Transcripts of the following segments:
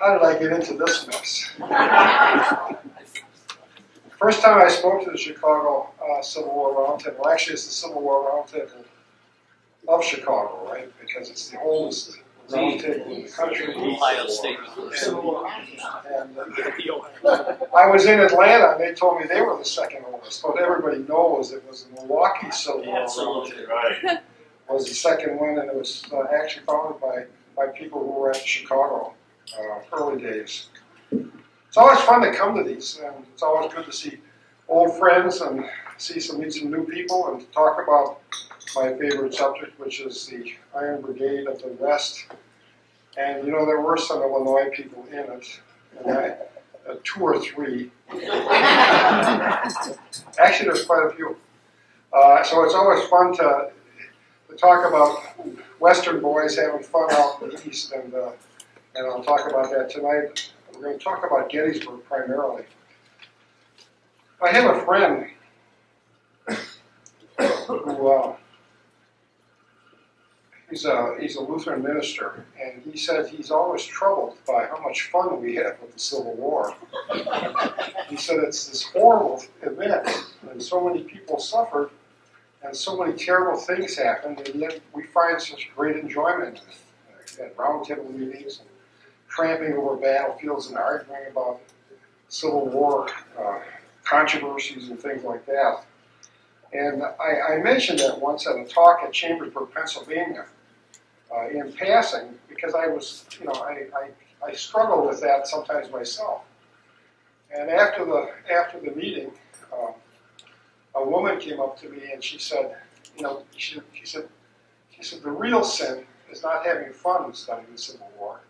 How did I get into this mess? First time I spoke to the Chicago Civil War Roundtable, well, actually it's the Civil War Roundtable of Chicago, right? Because it's the oldest roundtable in the country. Ohio State. And I was in Atlanta, and they told me they were the second oldest, but everybody knows it was the Milwaukee Civil War Roundtable. Right. Was the second one, and it was actually founded by people who were at Chicago early days. It's always fun to come to these, and it's always good to see old friends and meet some new people and talk about my favorite subject, which is the Iron Brigade of the West. And you know, there were some Illinois people in it, and two or three. Actually, there's quite a few. So it's always fun to talk about Western boys having fun out in the East, and I'll talk about that tonight. We're going to talk about Gettysburg primarily. I have a friend who he's a Lutheran minister, and he said he's always troubled by how much fun we had with the Civil War. He said it's this horrible event, and so many people suffered, and so many terrible things happened, and yet we find such great enjoyment at roundtable meetings and tramping over battlefields and arguing about Civil War controversies and things like that. And I mentioned that once at a talk at Chambersburg, Pennsylvania, in passing, because I was, I struggle with that sometimes myself. And after the meeting, a woman came up to me and she said, she said the real sin is not having fun studying the Civil War.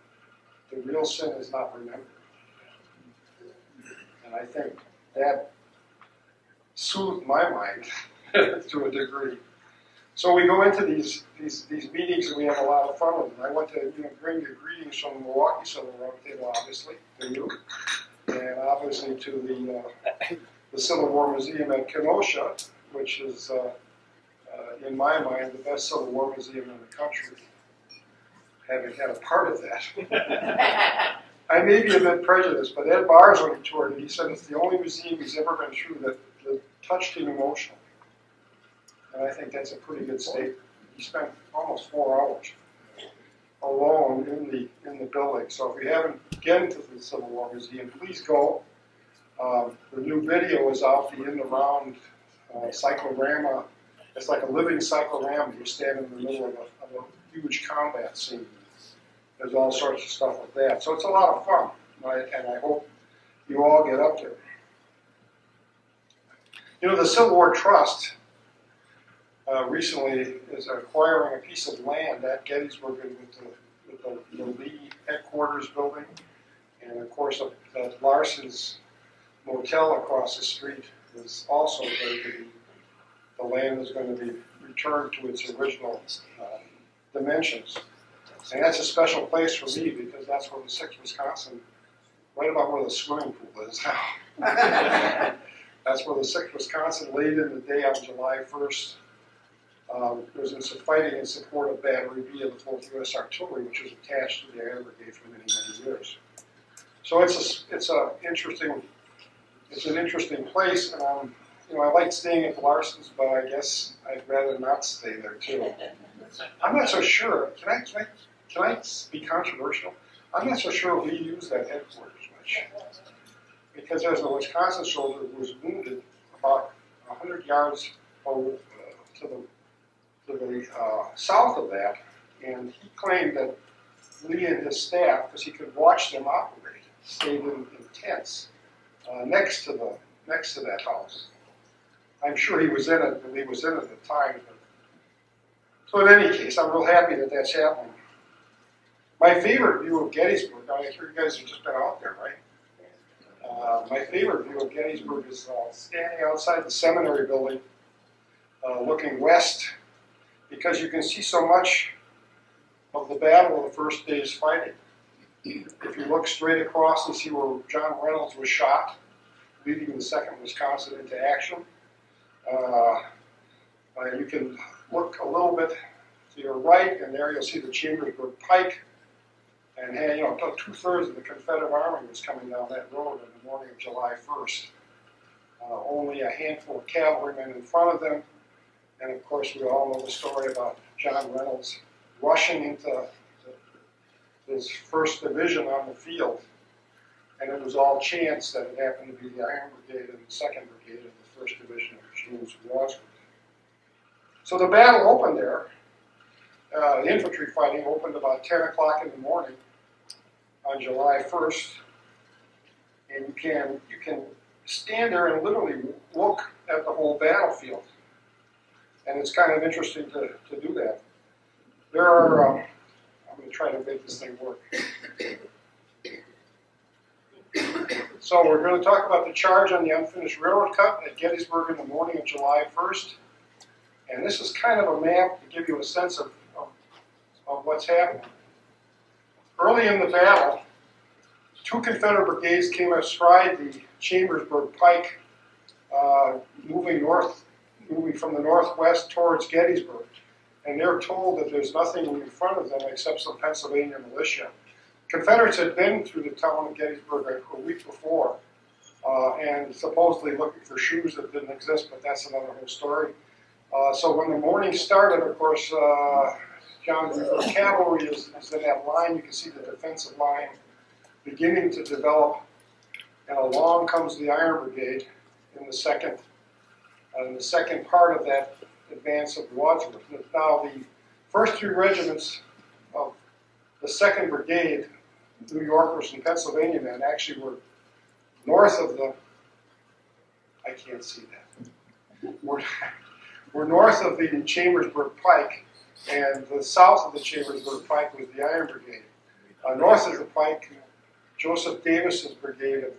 The real sin is not remembering. And I think that soothed my mind to a degree. So we go into these meetings and we have a lot of fun with them. I want to bring you greetings from the Milwaukee Civil War Roundtable, obviously, to you, and obviously to the Civil War Museum at Kenosha, which is, in my mind, the best Civil War museum in the country, having had a part of that. I may be a bit prejudiced, but Ed Barrs, when he toured it, he said it's the only museum he's ever been through that touched him emotionally. And I think that's a pretty good statement. He spent almost 4 hours alone in the building. So if you haven't been to the Civil War Museum, please go. The new video is out, the In the Round cyclorama. It's like a living cyclorama. You stand in the middle of a huge combat scene. There's all sorts of stuff like that. So it's a lot of fun, right? And I hope you all get up there. The Civil War Trust recently is acquiring a piece of land at Gettysburg with the Lee headquarters building. And of course, that Larson's Motel across the street is also going to be, the land is going to be returned to its original dimensions. And that's a special place for me because that's where the 6th Wisconsin, right about where the swimming pool is now. That's where the 6th Wisconsin laid in the day on July 1st. There was some fighting in support of Battery B of the 4th U.S. Artillery, which was attached to the Iron Brigade for many, many years. So it's an interesting place, and I like staying at the Larsons, but I guess I'd rather not stay there too. I'm not so sure. Can I be controversial? I'm not so sure we use that headquarters much. Because there's a Wisconsin soldier who was wounded about 100 yards to the south of that, and he claimed that Lee and his staff, because he could watch them operate, stayed in tents next to that house. I'm sure he was in it, and he was in it at the time. So in any case, I'm real happy that that's happening. My favorite view of Gettysburg, I hear you guys have just been out there, right? My favorite view of Gettysburg is standing outside the seminary building, looking west, because you can see so much of the battle of the first day's fighting. If you look straight across and see where John Reynolds was shot, leading the 2nd Wisconsin into action, you can look a little bit to your right, and there you'll see the Chambersburg Pike, And had, you know, about 2/3 of the Confederate Army was coming down that road on the morning of July 1st. Only a handful of cavalrymen in front of them. And of course, we all know the story about John Reynolds rushing into his 1st Division on the field. And it was all chance that it happened to be the Iron Brigade and the 2nd Brigade of the 1st Division of James Wadsworth. So the battle opened there. The infantry fighting opened about 10 o'clock in the morning on July 1st. And you can stand there and literally look at the whole battlefield. And it's kind of interesting to do that. There are, I'm going to try to make this thing work. So we're going to talk about the charge on the unfinished railroad cut at Gettysburg in the morning of July 1st. And this is kind of a map to give you a sense of what's happening. Early in the battle, 2 Confederate brigades came astride the Chambersburg Pike, moving from the northwest towards Gettysburg. And they're told that there's nothing in front of them except some Pennsylvania militia. Confederates had been through the town of Gettysburg a week before, and supposedly looking for shoes that didn't exist, but that's another whole story. So when the morning started, of course, the cavalry is in that line. You can see the defensive line beginning to develop, and along comes the Iron Brigade in the second part of that advance of Wadsworth. Now, the first 3 regiments of the 2nd Brigade, New Yorkers and Pennsylvania men, actually were north of the, I can't see that, we're north of the Chambersburg Pike, and the south of the Chambersburg Pike was the Iron Brigade. North of the Pike, Joseph Davis's brigade of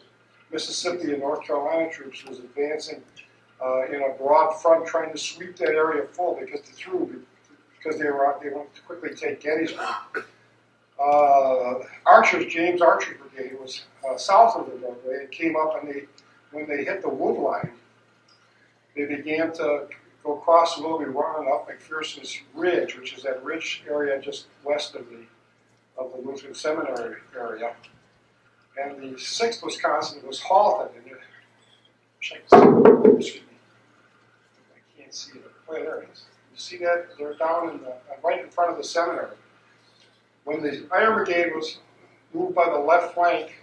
Mississippi and North Carolina troops was advancing in a broad front, trying to sweep that area full because they wanted to quickly take Gettysburg. James Archer's brigade was south of the roadway. It came up, and when they hit the wood line, they began to go across the Willoughby Run up McPherson's Ridge, which is that ridge area just west of the Lutheran Seminary area. And the 6th Wisconsin was halted. And excuse me, I can't see it. Oh, yeah, there it is. You see that? They're down right in front of the seminary. When the Iron Brigade was moved by the left flank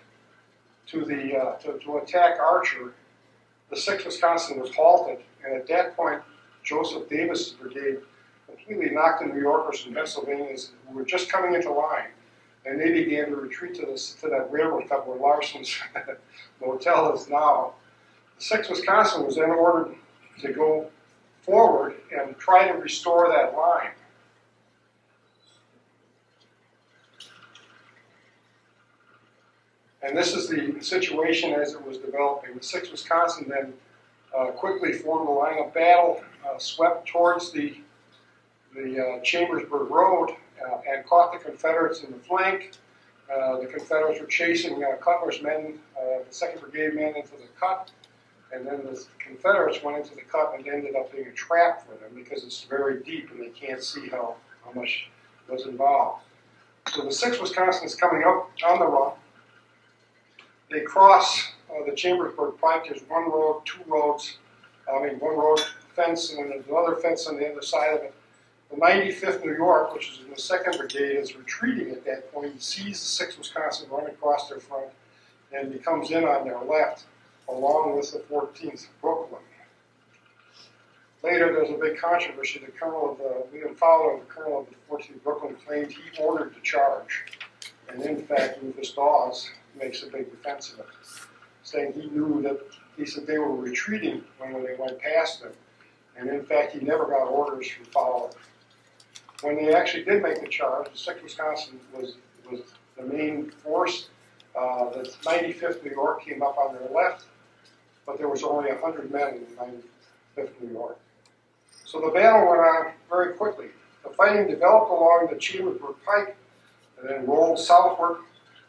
to attack Archer, the 6th Wisconsin was halted, and at that point, Joseph Davis's brigade completely knocked the New Yorkers and Pennsylvanians who were just coming into line, and they began to retreat to that railroad cut where Larson's motel is now. The 6th Wisconsin was then ordered to go forward and try to restore that line. And this is the situation as it was developing. The 6th Wisconsin then quickly formed a line of battle, swept towards the Chambersburg Road, and caught the Confederates in the flank. The Confederates were chasing Cutler's men, the 2nd Brigade men, into the cut. And then the Confederates went into the cut, and it ended up being a trap for them because it's very deep and they can't see how much was involved. So the 6th Wisconsin is coming up on the run. They cross the Chambersburg Pike. There's one road, one road fence, and then another fence on the other side of it. The 95th New York, which is in the 2nd Brigade, is retreating at that point. He sees the 6th Wisconsin run across their front, and he comes in on their left, along with the 14th Brooklyn. Later, there's a big controversy. The colonel of William Fowler, the colonel of the 14th Brooklyn, claimed he ordered the charge. And in fact, Rufus Dawes makes a big defense of it, saying he said they were retreating when they went past him. And in fact, he never got orders from Fowler. When they actually did make the charge, the 6th Wisconsin was the main force. The 95th New York came up on their left, but there was only 100 men in the 95th New York. So the battle went on very quickly. The fighting developed along the Chambersburg Pike and then rolled southward.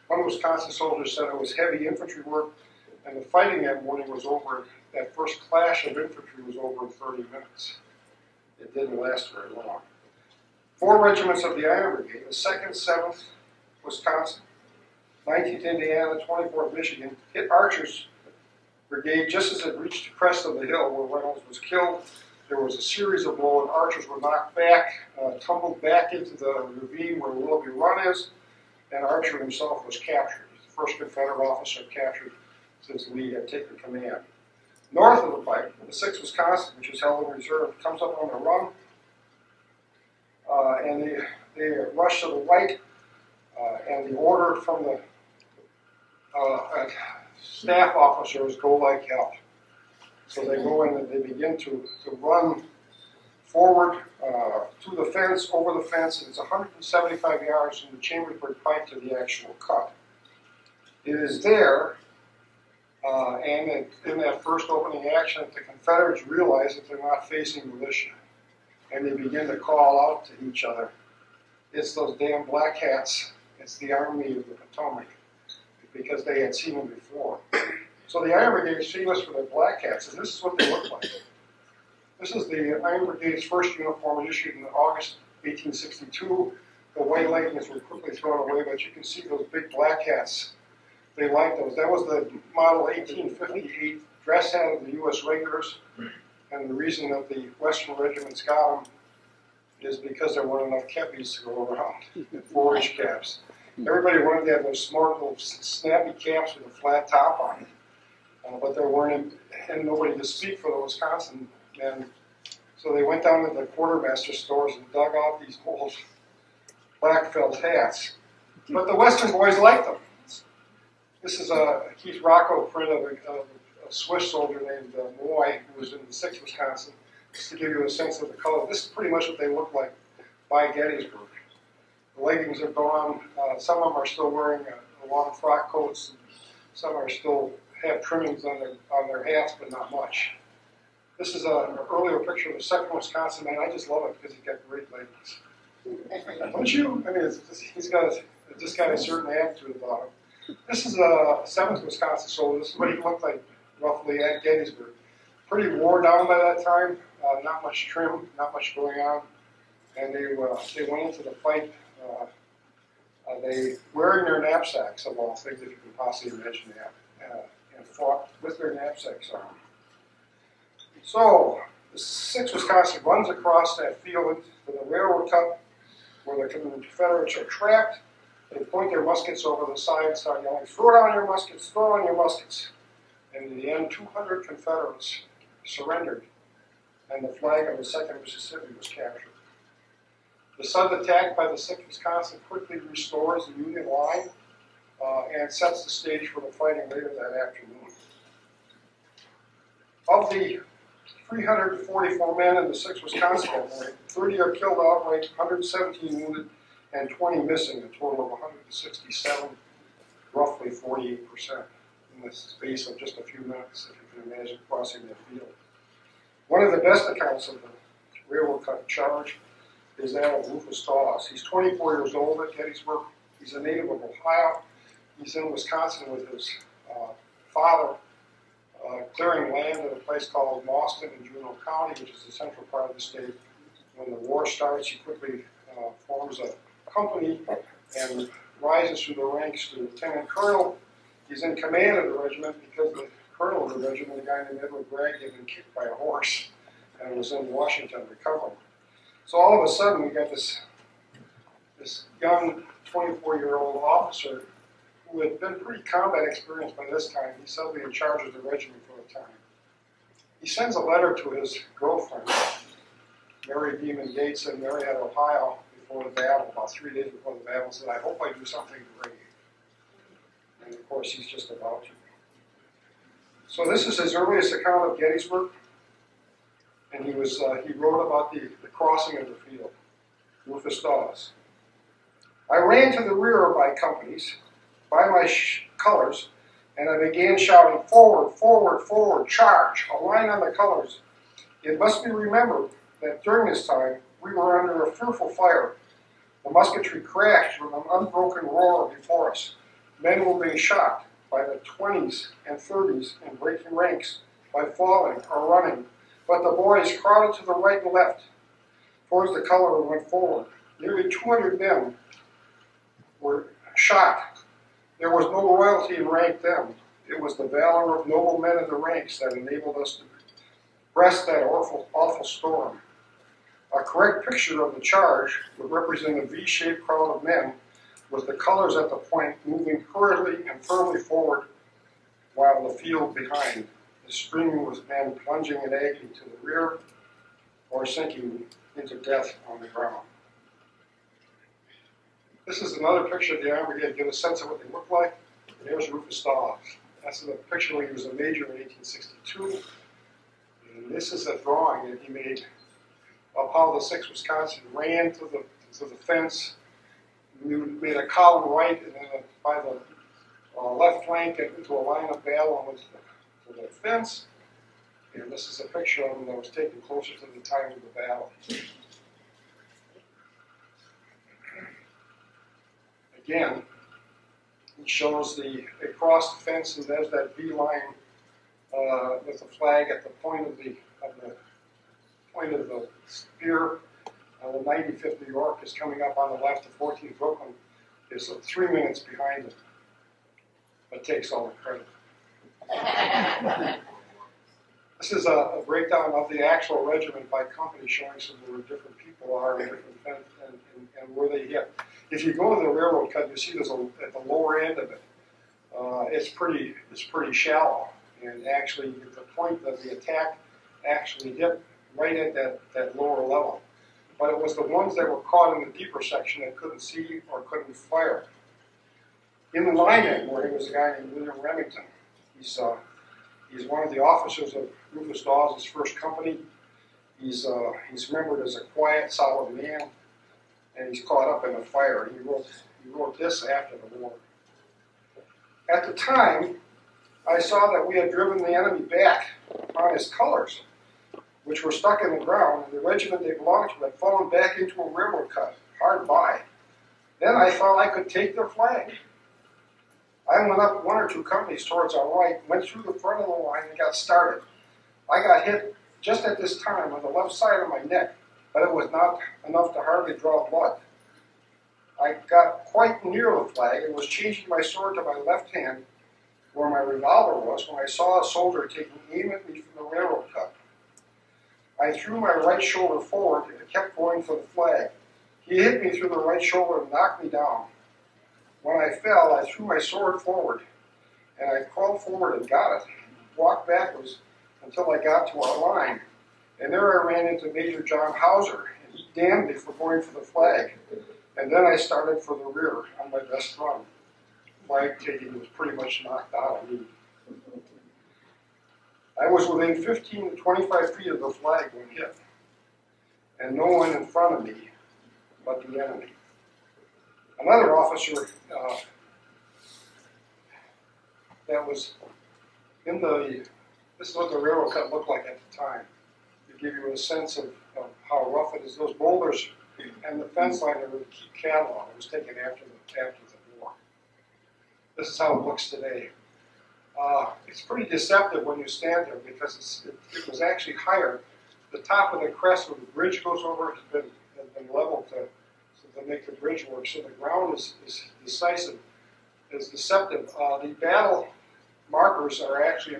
One Wisconsin soldier said it was heavy infantry work, and the fighting that morning was over. That first clash of infantry was over in 30 minutes. It didn't last very long. 4 regiments of the Iron Brigade, the 2nd, 7th Wisconsin, 19th Indiana, 24th Michigan, hit Archer's brigade just as it reached the crest of the hill where Reynolds was killed. There was a series of blows, and Archers were knocked back, tumbled back into the ravine where Willoughby Run is, and Archer himself was captured. He was the first Confederate officer captured since Lee had taken command. North of the pike, the 6th Wisconsin, which is held in reserve, comes up on the run, and they rush to the right, and the order from the staff officers go like hell. So they go in and they begin to run forward to the fence, over the fence, and it's 175 yards from the Chambersburg pike to the actual cut. It is there, and in that first opening action, the Confederates realize that they're not facing militia, and they begin to call out to each other. It's those damn black hats. It's the Army of the Potomac, because they had seen them before. So the Iron Brigade is famous for their black hats, and this is what they look like. This is the Iron Brigade's first uniform, issued in August 1862. The white leggings were quickly thrown away, but you can see those big black hats. They liked those. That was the model 1858 dress hat of the U.S. regulars, and the reason that the Western regiments got them is because there weren't enough kepis to go around, 4-inch caps. Everybody wanted to have those smart little snappy caps with a flat top on it. But there weren't, and nobody to speak for the Wisconsin men. So they went down to the quartermaster stores and dug out these old black felt hats. But the Western boys liked them. This is a Keith Rocco print of a Swiss soldier named Moy, who was in the 6th Wisconsin, just to give you a sense of the color. This is pretty much what they look like by Gettysburg. The leggings are gone. Some of them are still wearing long frock coats. And some are still have trimmings on their hats, but not much. This is an earlier picture of the 2nd Wisconsin man. I just love it because he's got great leggings. Don't you? I mean, he's got just got a certain attitude about him. This is a 7th Wisconsin soldier. This is what he looked like roughly at Gettysburg. Pretty wore down by that time. Not much trim, not much going on, and they went into the fight. They wearing their knapsacks of all things, if you can possibly imagine that. And fought with their knapsacks on. So, the 6th Wisconsin runs across that field to the railroad cut where the Confederates are trapped. They point their muskets over the side and start yelling, "Throw down your muskets, throw down your muskets." And in the end, 200 Confederates surrendered, and the flag of the 2nd Mississippi was captured. The sudden attack by the 6th Wisconsin quickly restores the Union line and sets the stage for the fighting later that afternoon. Of the 344 men in the 6th Wisconsin, 30 are killed outright, 117 wounded, and 20 missing, a total of 167, roughly 48%, in the space of just a few minutes, if you can imagine crossing that field. One of the best accounts of the railroad cut charge is that of Rufus Dawes. He's 24 years old at Gettysburg. He's a native of Ohio. He's in Wisconsin with his father, clearing land at a place called Mauston in Juneau County, which is the central part of the state. When the war starts, he quickly forms a company and rises through the ranks to lieutenant colonel. He's in command of the regiment because the colonel of the regiment, a guy named Edward Bragg, had been kicked by a horse and was in Washington recovering. So all of a sudden, we got this young 24-year-old officer who had been pretty combat experienced by this time. He's suddenly in charge of the regiment for a time. He sends a letter to his girlfriend, Mary Beeman Gates, in Marietta, Ohio, before the battle, about 3 days before the battle, said, "I hope I do something great." And of course, he's just about to. So this is his earliest account of Gettysburg, and he wrote about the crossing of the field. Rufus Dawes. "I ran to the rear by companies, by my colors, and I began shouting, 'Forward, forward, forward, charge, a line on the colors.' It must be remembered that during this time we were under a fearful fire. The musketry crashed with an unbroken roar before us. Men were being shot by the 20s and 30s in breaking ranks, by falling or running, but the boys crowded to the right and left towards the color and went forward. Nearly 200 men were shot. There was no royalty in rank then. It was the valor of noble men in the ranks that enabled us to breast that awful storm. A correct picture of the charge would represent a V-shaped crowd of men with the colors at the point moving hurriedly and firmly forward while the field behind. The stream was men plunging in agony to the rear or sinking into death on the ground. This is another picture of the Iron Brigade to give a sense of what they look like. There's Rufus Dawes. That's a picture when he was a major in 1862. And this is a drawing that he made of how the 6th Wisconsin ran to the fence. We made a column right and then by the left flank into a line of battle and went to the fence. And this is a picture of them that was taken closer to the time of the battle. Again, he shows they crossed the fence and there's that V line with the flag at the point of the spear. The 95th New York is coming up on the left. The 14th Brooklyn is 3 minutes behind it, but takes all the credit. This is a breakdown of the actual regiment by company, showing some where different people are and where they hit. If you go to the railroad cut, you see there's at the lower end of it. It's pretty shallow, and actually the point of the attack actually hit right at that lower level. But it was the ones that were caught in the deeper section that couldn't see or couldn't fire. In the line end, where he was a guy named William Remington, he's one of the officers of Rufus Dawes' first company. He's remembered as a quiet, solid man, and he's caught up in a fire. He wrote this after the war. At the time, I saw that we had driven the enemy back on his colors, which were stuck in the ground, and the regiment they belonged to had fallen back into a railroad cut hard by. Then I thought I could take their flag. I went up 1 or 2 companies towards our right, went through the front of the line, and got started. I got hit just at this time on the left side of my neck, but it was not enough to hardly draw blood. I got quite near the flag and was changing my sword to my left hand, where my revolver was, when I saw a soldier taking aim at me from the railroad cut. I threw my right shoulder forward and kept going for the flag. He hit me through the right shoulder and knocked me down. When I fell, I threw my sword forward, and I crawled forward and got it. Walked backwards until I got to our line. And there I ran into Major John Hauser, and he damned me for going for the flag. And then I started for the rear on my best run. Flag taking was pretty much knocked out of me. I was within 15 to 25 feet of the flag when hit, and no one in front of me but the enemy. Another officer that was in this is what the railroad cut looked like at the time, to give you a sense of how rough it is. Those boulders and the fence line that were to keep cattle on, it was taken after the war. This is how it looks today. It's pretty deceptive when you stand there because it was actually higher. The top of the crest where the bridge goes over has been leveled to make the bridge work. So the ground is deceptive. The battle markers are actually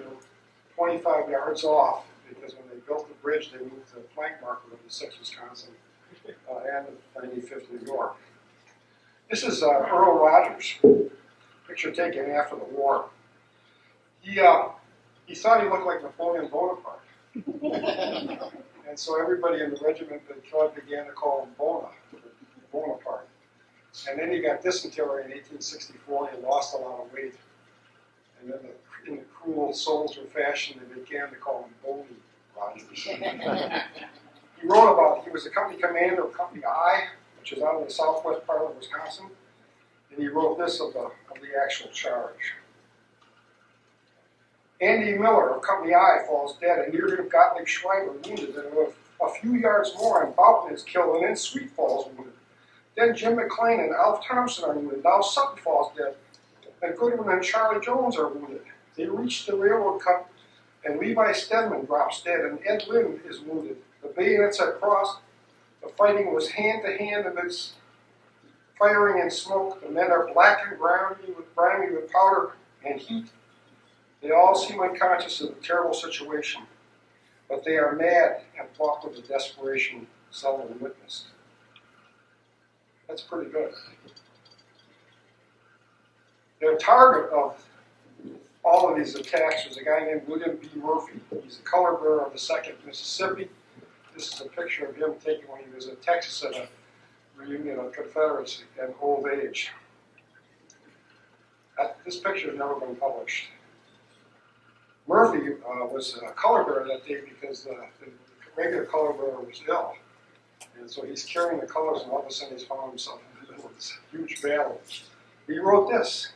25 yards off because when they built the bridge, they moved the flank marker of the 6th Wisconsin and the 95th New York. This is Earl Rogers, picture taken after the war. He thought he looked like Napoleon Bonaparte. And so everybody in the regiment began to call him Bonaparte. And then he got dysentery in 1864 and he lost a lot of weight. And then in the cruel soldier fashion, they began to call him Boney Rogers. He wrote about, he was a company commander of Company I, which is out in the southwest part of Wisconsin. And he wrote this of the actual charge. Andy Miller of Company I falls dead, and near him Gottlieb Schreiber wounded, and a few yards more, and Boughton is killed, and then Sweet falls wounded. Then Jim McLean and Alf Thompson are wounded. Now Sutton falls dead, and Goodwin and Charlie Jones are wounded. They reach the railroad cut, and Levi Stedman drops dead, and Ed Lynn is wounded. The bayonets had crossed. The fighting was hand to hand amidst firing and smoke. The men are black and grimy with powder and heat. They all seem unconscious of the terrible situation, but they are mad and fought with a desperation seldom witnessed. That's pretty good. The target of all of these attacks was a guy named William B. Murphy. He's the color bearer of the 2nd Mississippi. This is a picture of him taken when he was in Texas at a reunion of Confederates and old age. This picture has never been published. Murphy was a color bearer that day because the regular color bearer was ill. And so he's carrying the colors, and all of a sudden he's found himself in the middle of this huge battle. He wrote this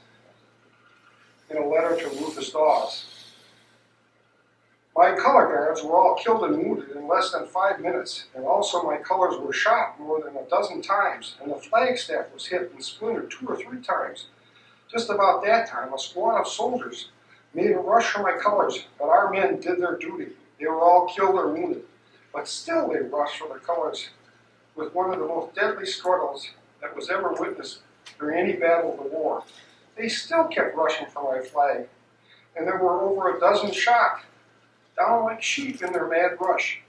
in a letter to Rufus Dawes. My color guards were all killed and wounded in less than 5 minutes, and also my colors were shot more than a dozen times, and the flagstaff was hit and splintered 2 or 3 times. Just about that time, a squad of soldiers made a rush for my colors, but our men did their duty. They were all killed or wounded, but still they rushed for the colors with one of the most deadly struggles that was ever witnessed during any battle of the war. They still kept rushing for my flag, and there were over a dozen shot, down like sheep in their mad rush,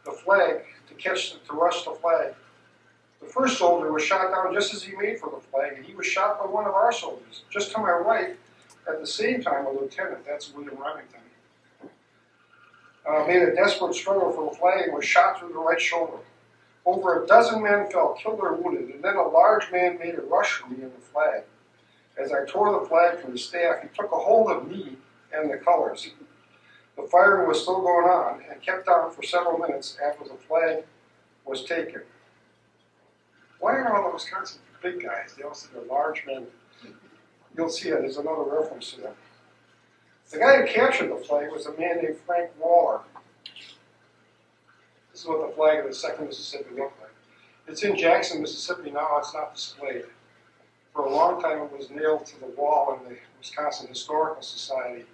the flag, to rush the flag. The first soldier was shot down just as he made for the flag, and he was shot by one of our soldiers, just to my right, at the same time a lieutenant, that's William Remington, made a desperate struggle for the flag and was shot through the right shoulder. Over a dozen men fell killed or wounded, and then a large man made a rush for me in the flag. As I tore the flag from the staff, he took a hold of me and the colors. The firing was still going on and kept on for several minutes after the flag was taken. Why are all the Wisconsin big guys? They also are large men. You'll see it. There's another reference to them. The guy who captured the flag was a man named Frank Waller. This is what the flag of the 2nd Mississippi looked like. It's in Jackson, Mississippi now. It's not displayed. For a long time, it was nailed to the wall in the Wisconsin Historical Society.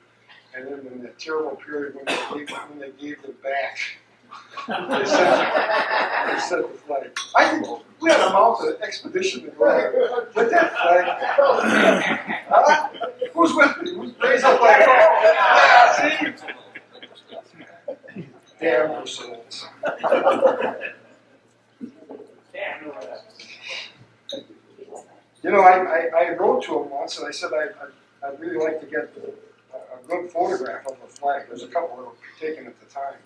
And then in that terrible period when they gave it back, they set the flag. I think we had to mount an expedition to go there. Get that flag. Who's with me? Who's raised the flag? Yeah, see? Damn your souls. You know, I wrote to him once and I said I'd really like to get a good photograph of the flag. There's a couple that were taken at the time.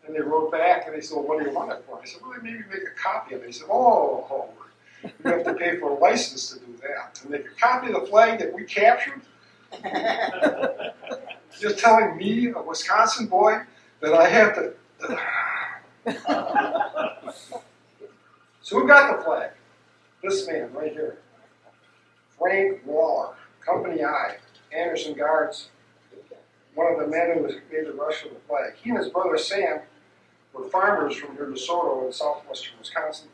And they wrote back and they said, well, what do you want it for? I said, well, maybe make a copy of it. They said, oh, you have to pay for a license to do that. To make a copy of the flag that we captured? You're telling me, a Wisconsin boy, that I have to... So who got the flag? This man right here. Frank Waller, Company I, Anderson Guards, one of the men who made the rush for the flag. He and his brother Sam were farmers from near DeSoto in southwestern Wisconsin,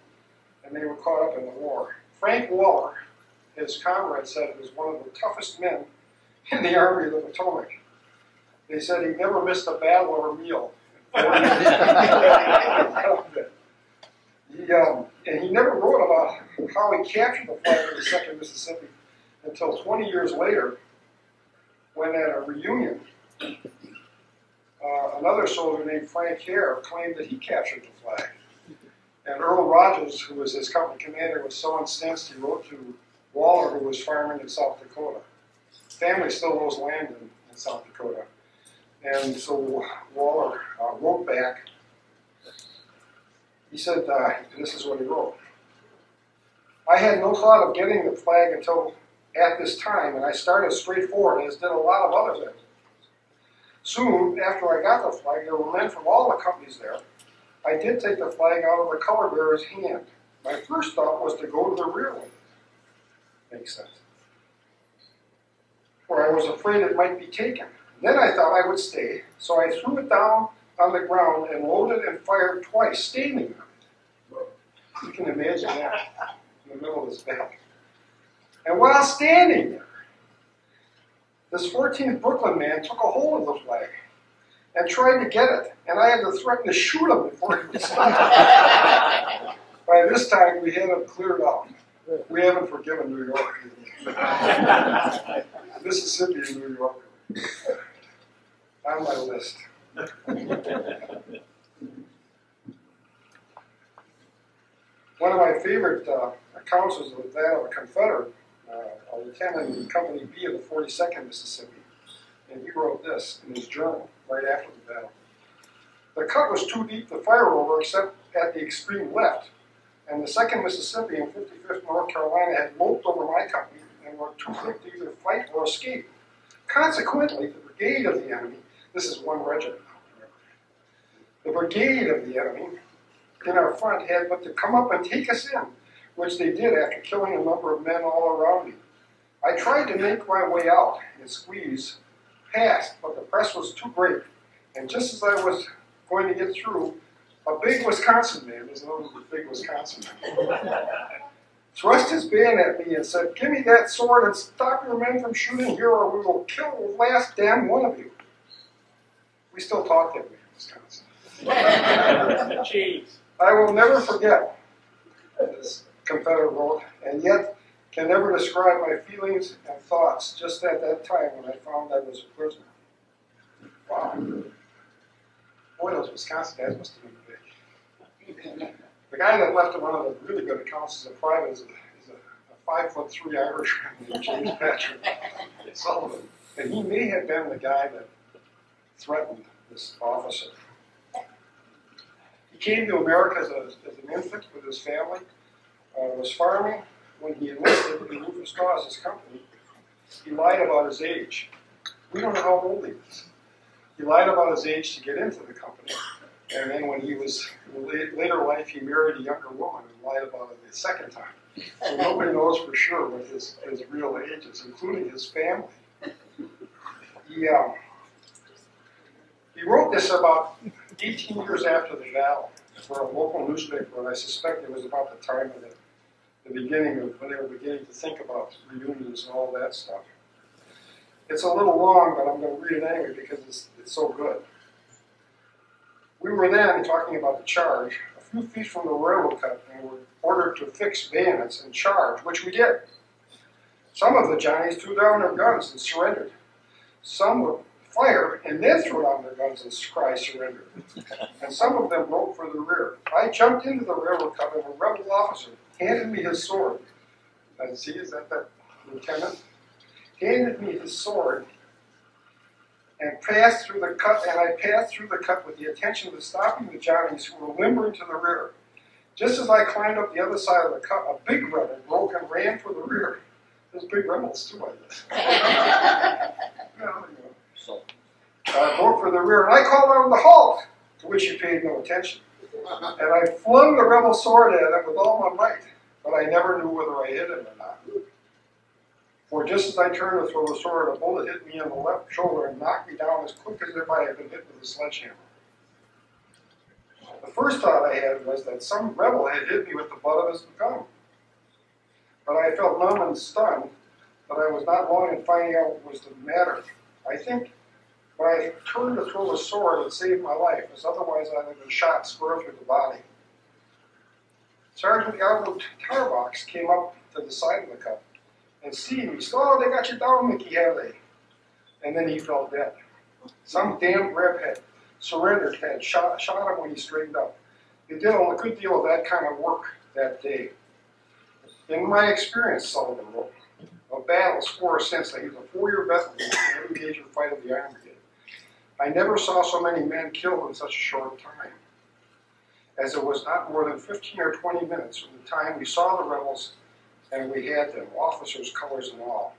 and they were caught up in the war. Frank Waller, his comrade said, was one of the toughest men in the Army of the Potomac. They said he never missed a battle or a meal. And he never wrote about how he captured the flag of the 2nd Mississippi until 20 years later, when at a reunion, another soldier named Frank Hare claimed that he captured the flag. And Earl Rogers, who was his company commander, was so incensed he wrote to Waller, who was farming in South Dakota. Family still owns land in South Dakota. And so Waller wrote back. He said, this is what he wrote. I had no thought of getting the flag until at this time, and I started straightforward, as did a lot of other men. Soon after I got the flag, there were men from all the companies there. I did take the flag out of the color bearer's hand. My first thought was to go to the rear one. Makes sense. For I was afraid it might be taken. Then I thought I would stay, so I threw it down on the ground and loaded and fired twice, standing on it. You can imagine that in the middle of this battle. And while standing there, this 14th Brooklyn man took a hold of the flag and tried to get it, and I had to threaten to shoot him before he would stop. By this time, we had him cleared out. We haven't forgiven New York either. Mississippi and New York on my list. One of my favorite accounts was that of a Confederate, a lieutenant in Company B of the 42nd Mississippi. And he wrote this in his journal right after the battle. The cut was too deep to fire over except at the extreme left, and the 2nd Mississippi and 55th North Carolina had loped over my company and were too quick to either fight or escape. Consequently, the brigade of the enemy, this is one regiment, the brigade of the enemy in our front had but to come up and take us in, which they did after killing a number of men all around me. I tried to make my way out and squeeze past, but the press was too great, and just as I was going to get through, a big Wisconsin man, there's another big Wisconsin man, thrust his bayonet at me and said, "Give me that sword and stop your men from shooting here or we will kill the last damn one of you." We still talk that way in Wisconsin. Jeez. I will never forget, this Confederate wrote, and yet can never describe my feelings and thoughts just at that time when I found I was a prisoner. Wow. Boy, those Wisconsin guys must have been big. The guy that left one of the really good accounts as a private is a 5'3" Irishman named James Patrick Sullivan. And he may have been the guy that threatened this officer. He came to America as an infant with his family, was farming. When he enlisted in Rufus Dawes' company, he lied about his age. We don't know how old he was. He lied about his age to get into the company, and then when he was in later life, he married a younger woman and lied about it the second time. So nobody knows for sure what his real age is, including his family. He wrote this about 18 years after the battle for a local newspaper, and I suspect it was about the time of the beginning of when they were beginning to think about reunions and all that stuff. It's a little long, but I'm going to read it anyway because it's so good. We were then talking about the charge, a few feet from the railroad cut, and were ordered to fix bayonets and charge, which we did. Some of the Johnnies threw down their guns and surrendered. Some would fire and then throw down their guns and cry surrender. And some of them broke for the rear. I jumped into the railroad cut and a rebel officer handed me his sword. And see, is that lieutenant? Handed me his sword and passed through the cut, and I passed through the cut with the intention of stopping the Johnnies who were limbering to the rear. Just as I climbed up the other side of the cut, a big rebel broke and ran for the rear. There's big rebels too, I guess. Broke for the rear, and I called out to halt, to which he paid no attention. And I flung the rebel sword at him with all my might, but I never knew whether I hit him or not. For just as I turned to throw the sword, a bullet hit me on the left shoulder and knocked me down as quick as if I had been hit with a sledgehammer. The first thought I had was that some rebel had hit me with the butt of his gun. But I felt numb and stunned, but I was not long in finding out what was the matter. I think when I turned to throw the sword, it saved my life, as otherwise I would have been shot square through the body. Sergeant Albert Tarbox came up to the side of the cut and seeing me, said, "Oh, they got you down, Mickey, have they?" And then he fell dead. Some damn grab had surrendered, had shot him when he straightened up. They did a good deal of that kind of work that day. In my experience, Sullivan wrote, of battles for or since, I was a 4-year veteran in every major fight of the Iron Brigade. I never saw so many men killed in such a short time, as it was not more than 15 or 20 minutes from the time we saw the rebels and we had them, officers, colors, and all.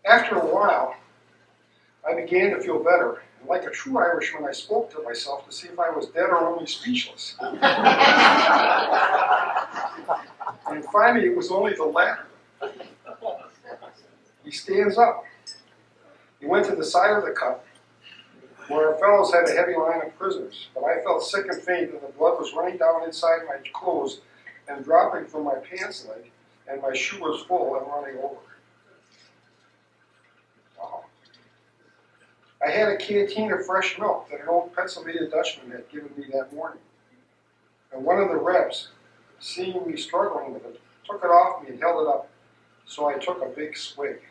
After a while, I began to feel better, and like a true Irishman, I spoke to myself to see if I was dead or only speechless. And finally, it was only the latter. He stands up. He went to the side of the cut, where our fellows had a heavy line of prisoners, but I felt sick and faint, and the blood was running down inside my clothes and dropping from my pants leg, and my shoe was full and running over. Wow. I had a canteen of fresh milk that an old Pennsylvania Dutchman had given me that morning. And one of the reps, seeing me struggling with it, took it off me and held it up. So I took a big swig,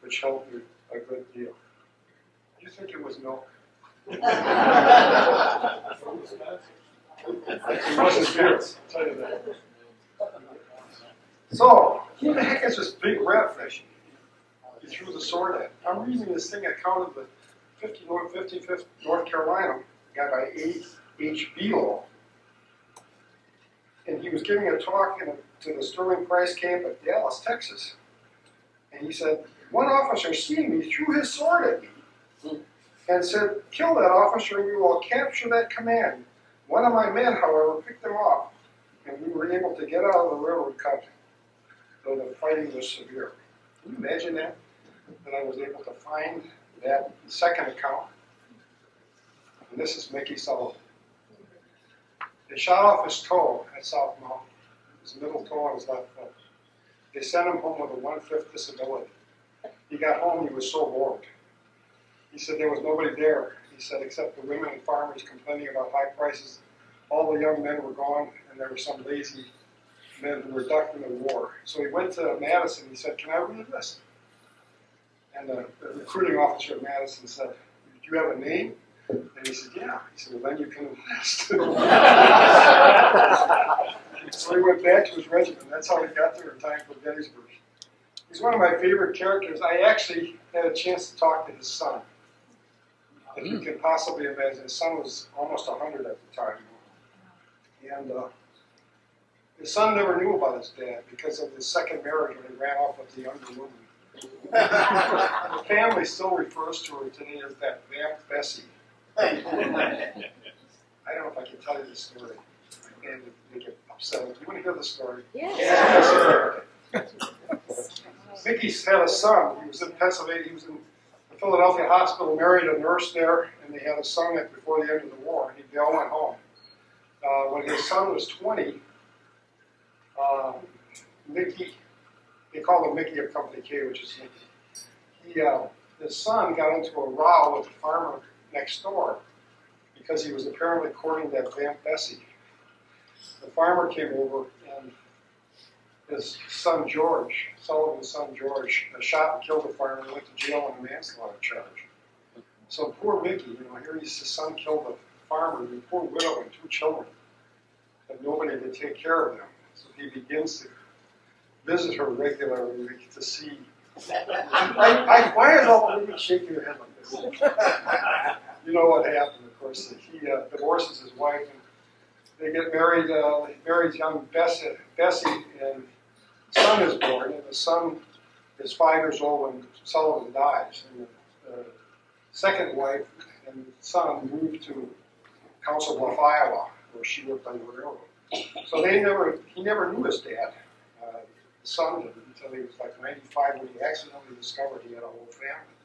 which helped me a good deal. Do you think it was milk? It wasn't beer, I'll tell you that. So, who the heck is this big redfish he threw the sword at? I'm reading this thing, I counted the 55th North Carolina, a guy by H. Beale. And he was giving a talk to the Sterling Price camp at Dallas, Texas. And he said, one officer seeing me threw his sword at me and said, kill that officer and we will capture that command. One of my men, however, picked him off, and we were able to get out of the railroad cut, though the fighting was severe. Can you imagine that? That I was able to find that second account. And this is Mickey Sullivan. They shot off his toe at South Mountain, his middle toe on his left foot. They sent him home with a 1/5 disability. He got home, he was so bored. He said there was nobody there, he said, except the women and farmers complaining about high prices. All the young men were gone, and there were some lazy men who were ducked in the war. So he went to Madison, he said, can I read this? And the recruiting officer at Madison said, do you have a name? And he said, yeah. He said, well, then you can enlist. So he went back to his regiment. That's how he got there in time for Gettysburg. He's one of my favorite characters. I actually had a chance to talk to his son. If you can possibly imagine, his son was almost 100 at the time. And his son never knew about his dad because of his second marriage when he ran off with the younger woman. The family still refers to her today as that Vamp Bessie. I don't know if I can tell you this story. And they get upset. Do you want to hear the story? Yes. Mickey's had a son. He was in Pennsylvania. He was in the Philadelphia hospital, married a nurse there, and they had a son before the end of the war. They all went home. When his son was 20, Mickey, they called him Mickey of Company K, which is Mickey. His son got into a row with the farmer next door because he was apparently courting that Vamp Bessie. The farmer came over and his son George, Sullivan's son George, shot and killed the farmer and went to jail on a manslaughter charge. So poor Mickey, here his son killed the farmer, and the poor widow and 2 children, but nobody to take care of them. So he begins to visit her regularly to see. Why is all the ladies shaking their head like this? You know what happened, of course. He divorces his wife, and they get married. He marries young Bessie, and son is born, and the son is 5 years old when Sullivan dies. And the second wife and son moved to Council Bluff, Iowa, where she worked on the railroad. So he never knew his dad. The son didn't until he was like 95 when he accidentally discovered he had a whole family.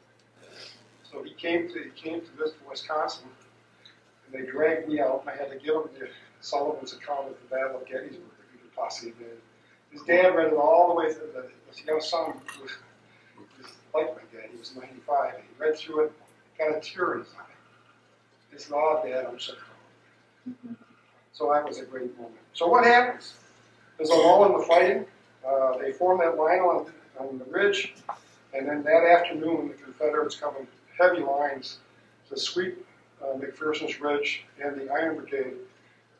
So he came to visit Wisconsin, and they dragged me out, and I had to give him Sullivan's account of the Battle of Gettysburg, if you could possibly did. His dad read it all the way through. His young son was like my dad. He was 95. He read through it, got a tear in his eye. He said, "Oh, Dad, I'm so proud." So that was a great moment. So what happens? There's a lull in the fighting. They form that line on the ridge, and then that afternoon, the Confederates come in heavy lines to sweep McPherson's Ridge and the Iron Brigade,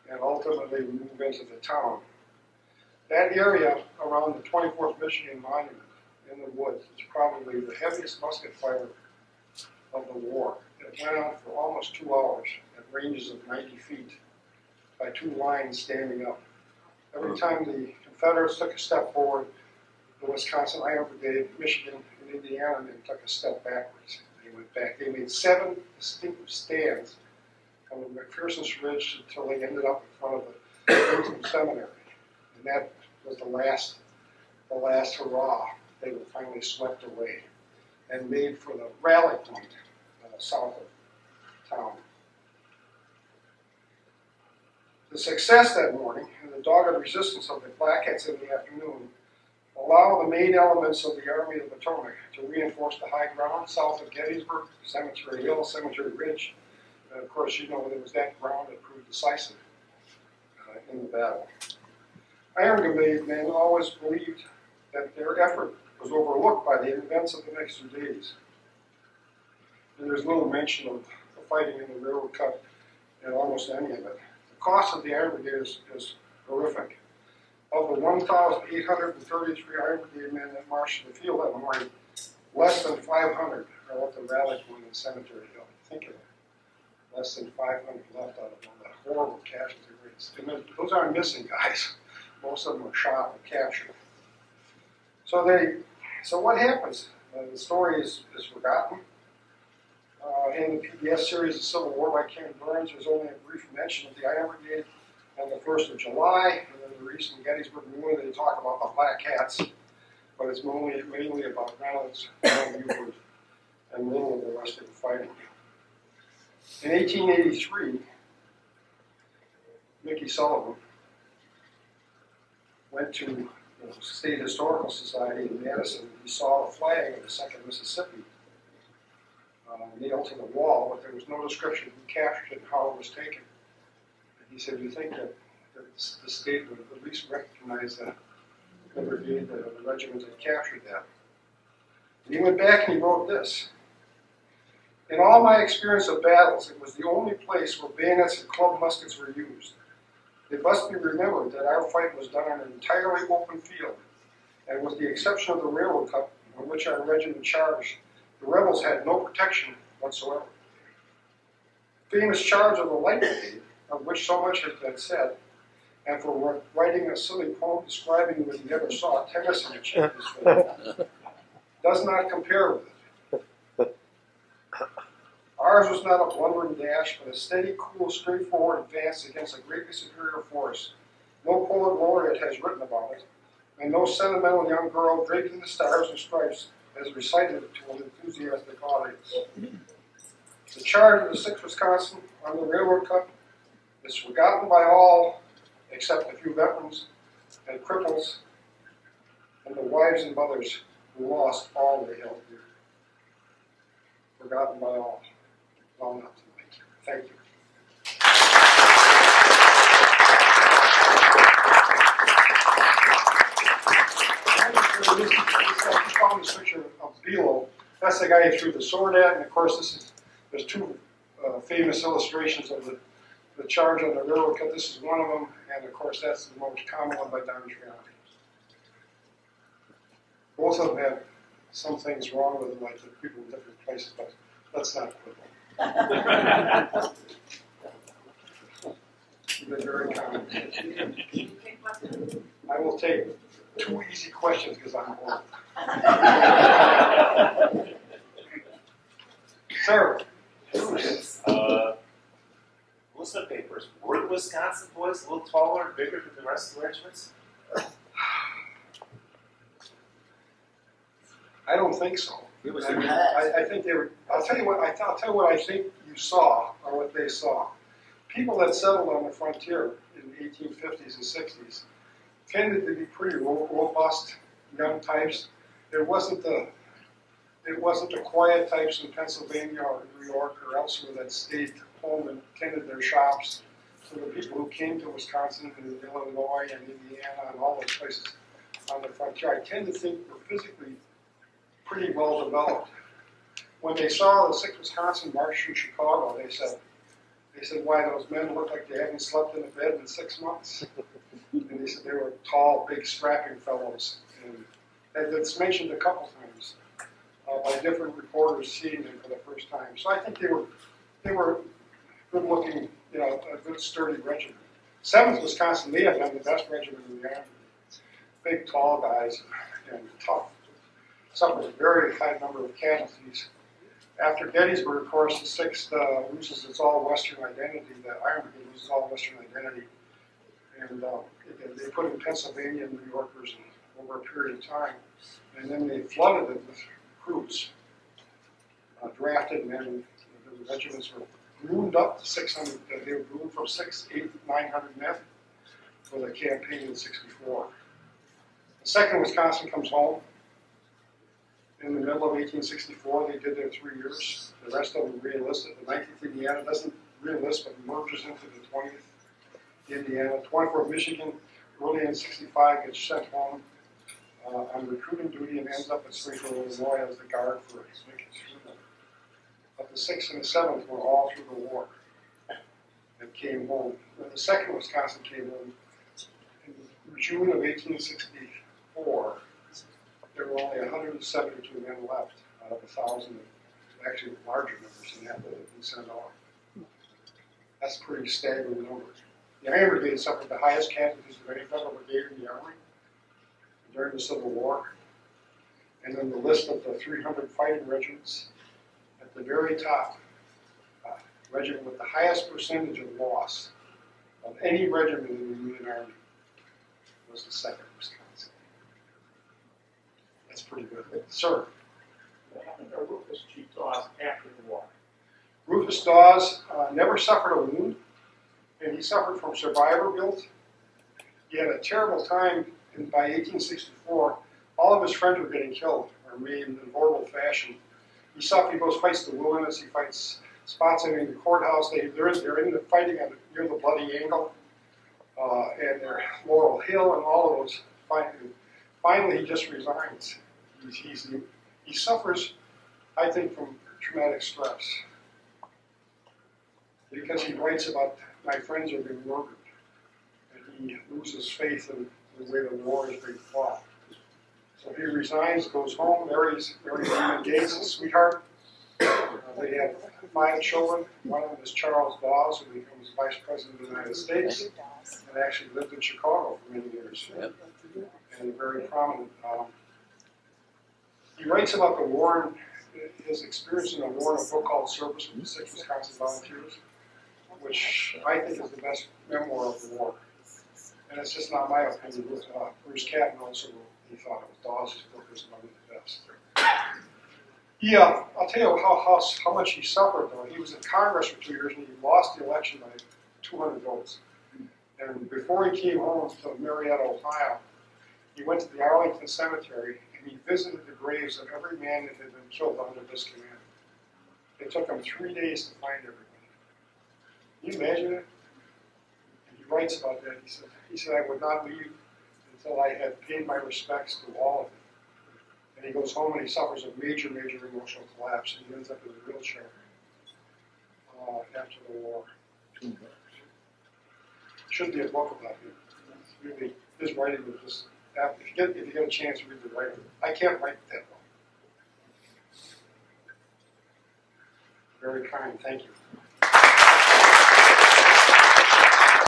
and ultimately move into the town. That area around the 24th Michigan Monument in the woods is probably the heaviest musket fire of the war. It went on for almost 2 hours at ranges of 90 feet by 2 lines standing up. Every time the Confederates took a step forward, the Wisconsin Iron Brigade, Michigan, and Indiana men took a step backwards. They went back. They made 7 distinctive stands on the McPherson's Ridge until they ended up in front of the Lutheran Seminary. And that was the last hurrah. They were finally swept away and made for the rally point south of town. The success that morning and the dogged resistance of the Blackheads in the afternoon allow the main elements of the Army of the Potomac to reinforce the high ground south of Gettysburg, Cemetery Hill, Cemetery Ridge. And of course, there was that ground that proved decisive in the battle. Iron Brigade men always believed that their effort was overlooked by the events of the next 2 days. And there's little mention of the fighting in the railroad cut in almost any of it. The cost of the Iron Brigade is horrific. Of the 1,833 Iron Brigade men that marched to the field that morning, less than 500 are at the rally point in Cemetery Hill. Think of it. Less than 500 left out of one of the horrible casualty rates. And those aren't missing guys. Most of them were shot or captured. So what happens? The story is forgotten. In the PBS series, The Civil War by Ken Burns, there's only a brief mention of the Iron Brigade on the 1st of July, and then the recent Gettysburg War, they talk about the Black Hats, but it's mainly about Reynolds, Buford, and little of the rest of the fighting. In 1883, Mickey Sullivan went to the State Historical Society in Madison. He saw the flag of the 2nd Mississippi nailed to the wall, but there was no description who captured it and how it was taken. And he said, "Do you think that the state would at least recognize the brigade, the regiment that captured that?" And he went back and he wrote this: "In all my experience of battles, it was the only place where bayonets and club muskets were used. It must be remembered that our fight was done on an entirely open field, and with the exception of the railroad cut on which our regiment charged, the rebels had no protection whatsoever. The famous charge of the Light Brigade, of which so much has been said, and for writing a silly poem describing what he never saw Tennyson achieve his fame, does not compare with it. Ours was not a blundering dash, but a steady, cool, straightforward advance against a greatly superior force. No poet laureate has written about it, and no sentimental young girl draped in the stars and stripes has recited it to an enthusiastic audience. The charge of the 6th Wisconsin on the railroad cut is forgotten by all except a few veterans and cripples and the wives and mothers who lost all they held dear. Forgotten by all. Well, not tonight. Thank you." This found this picture of Bilo. That's the guy he threw the sword at, and of course there's two famous illustrations of the charge on the railroad cut. This is one of them, and of course that's the most common one by Don Triani. Both of them have some things wrong with them, like the people in different places, but let's not put them. They're very common. I will take 2 easy questions because I'm bored. Sir. What's the papers? Were the Wisconsin boys a little taller and bigger than the rest of the regiments? I don't think so. I think they were. I'll tell you what I think you saw, or what they saw. People that settled on the frontier in the 1850s and 60s tended to be pretty robust young types. It wasn't the quiet types in Pennsylvania or New York or elsewhere that stayed home and tended their shops. So the people who came to Wisconsin and Illinois and Indiana and all those places on the frontier, I tend to think were physically pretty well developed. When they saw the 6th Wisconsin march through Chicago, they said, "Why, those men look like they haven't slept in a bed in 6 months." And they said they were tall, big, strapping fellows. And it's mentioned a couple times by different reporters seeing them for the first time. So I think they were good-looking, a good, sturdy regiment. 7th Wisconsin may have been the best regiment in the Army. Big, tall guys and tough. Suffered a very high number of casualties. After Gettysburg, of course, the 6th loses its all-Western identity. The Iron Brigade loses all-Western identity. And they put in Pennsylvania and New Yorkers over a period of time. And then they flooded it with recruits, drafted men. The regiments were groomed up to 600. They were groomed from 600, 800, 900 men for the campaign in '64. The 2nd Wisconsin comes home. In the middle of 1864, they did their 3 years. The rest of them re-enlisted. The 19th Indiana doesn't re-enlist, but merges into the 20th Indiana. 24th Michigan early in '65, gets sent home on recruiting duty and ends up at Springfield, Illinois as the guard for making through them. But the 6th and the 7th were all through the war and came home. When the 2nd Wisconsin came home in June of 1864, there were only 172 men left out of 1,000, actually larger numbers than that had been sent off. That's a pretty staggering number. The Iron Brigade suffered the highest casualties of any federal brigade in the Army during the Civil War. And then the list of the 300 fighting regiments, at the very top, regiment with the highest percentage of loss of any regiment in the Union Army was the 2nd Wisconsin. That's pretty good. Sir? What happened to Rufus G. Dawes after the war? Rufus Dawes never suffered a wound, and he suffered from survivor guilt. He had a terrible time, and by 1864, all of his friends were getting killed or maimed in horrible fashion. He goes, fights the wilderness, he fights spots in the courthouse. They're in the fighting near the Bloody Angle, and they're Laurel Hill, and all of those. Finally, he just resigns. He suffers, I think, from traumatic stress because he writes about my friends are being murdered, and he loses faith in the way the war is being fought. So he resigns, goes home, marries Nina Gates, his sweetheart. They have 5 children. One of them is Charles Dawes, who becomes Vice President of the United States, and actually lived in Chicago for many years, and very prominent. He writes about the war, his experience in the war, in a book called Service with the 6th Wisconsin Volunteers, which I think is the best memoir of the war. And it's just not my opinion. Bruce Catton also wrote, he thought it was Dawes' book was among the best. I'll tell you how much he suffered, though. He was in Congress for 2 years, and he lost the election by 200 votes. And before he came home to Marietta, Ohio, he went to the Arlington Cemetery, and he visited the graves of every man that had been killed under this command. It took him 3 days to find everybody. Can you imagine it? And he writes about that. He said, I would not leave until I had paid my respects to all of them. And he goes home and he suffers a major, major emotional collapse, and he ends up in a wheelchair after the war. Should be a book about him. Really, his writing was just, if you get a chance to read the writing, I can't write that well. Very kind, thank you.